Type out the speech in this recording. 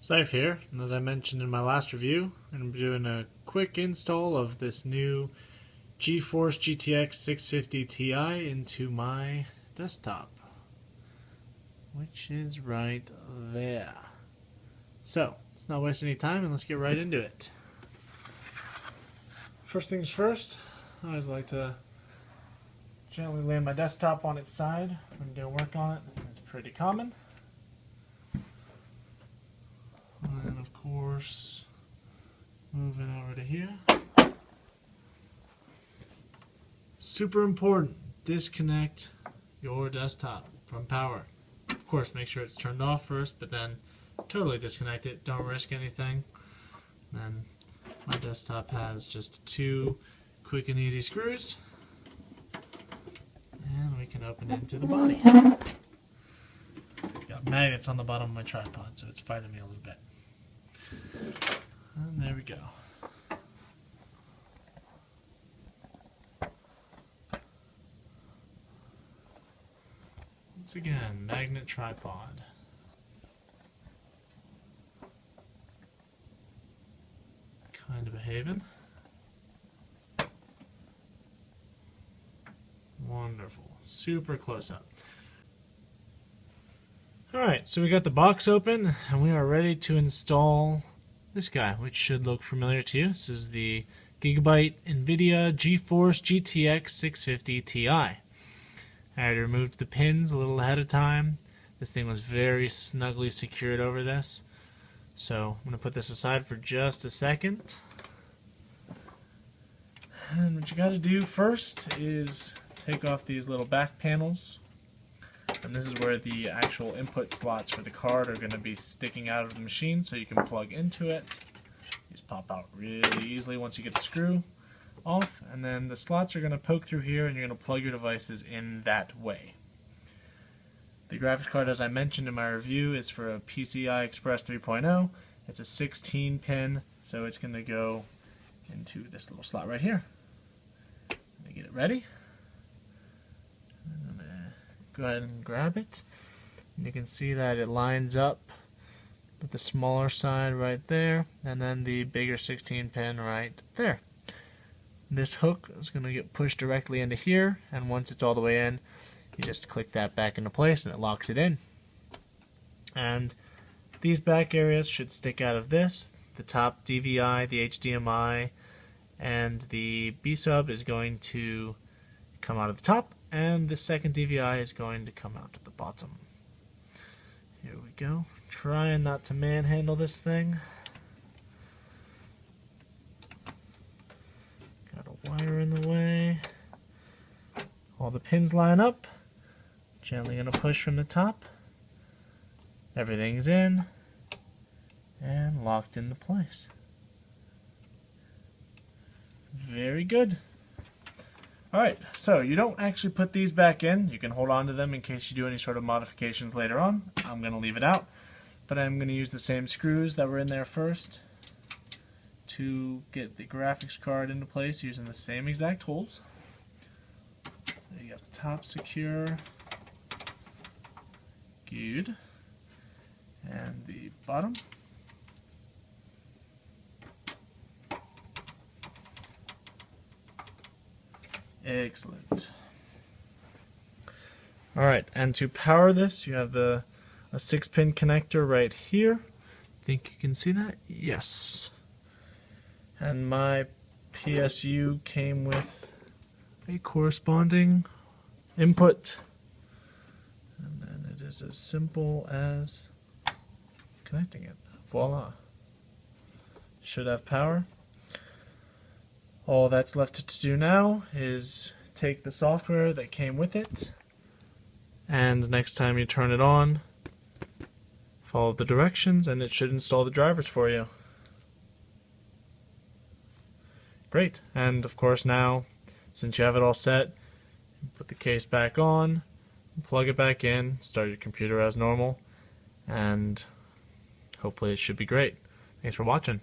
Saif here, and as I mentioned in my last review, I'm going to be doing a quick install of this new GeForce GTX 650 Ti into my desktop, which is right there. So, let's not waste any time and let's get right into it. First things first, I always like to gently lay my desktop on its side when doing work on it. It's pretty common. And then, of course, moving over to here. Super important, disconnect your desktop from power. Of course, make sure it's turned off first, but then totally disconnect it. Don't risk anything. And then my desktop has just 2 quick and easy screws. And we can open into the body. Got magnets on the bottom of my tripod, so it's fighting me a little bit. And there we go. Once again, magnet tripod. Kind of behaving. Wonderful. Super close up. Alright, so we got the box open and we are ready to install this guy, which should look familiar to you. This is the Gigabyte NVIDIA GeForce GTX 650 Ti. I already removed the pins a little ahead of time. This thing was very snugly secured over this. So I'm going to put this aside for just a second. And what you got to do first is take off these little back panels. And this is where the actual input slots for the card are going to be sticking out of the machine, so you can plug into it. These pop out really easily once you get the screw off, and then the slots are going to poke through here and you're going to plug your devices in that way. The graphics card, as I mentioned in my review, is for a PCI Express 3.0. It's a 16 pin, so it's going to go into this little slot right here. Let me get it ready. I'm going to go ahead and grab it. And you can see that it lines up with the smaller side right there, and then the bigger 16 pin right there. This hook is going to get pushed directly into here, and once it's all the way in, you just click that back into place and it locks it in. And these back areas should stick out of this. The top DVI, the HDMI, and the B-sub is going to come out of the top, and the second DVI is going to come out at the bottom. Here we go. Trying not to manhandle this thing. Got a wire in the way. All the pins line up. Gently going to push from the top. Everything's in and locked into place. Very good. Alright, so you don't actually put these back in. You can hold on to them in case you do any sort of modifications later on. I'm going to leave it out, but I'm going to use the same screws that were in there first to get the graphics card into place using the same exact holes. So you got the top secure, good, and the bottom. Excellent. Alright, and to power this, you have a 6-pin connector right here. Think you can see that? Yes. And my PSU came with a corresponding input. And then it is as simple as connecting it. Voila. Should have power. All that's left to do now is take the software that came with it, and next time you turn it on, follow the directions and it should install the drivers for you. Great. And of course now, since you have it all set, put the case back on, plug it back in, start your computer as normal, and hopefully it should be great. Thanks for watching.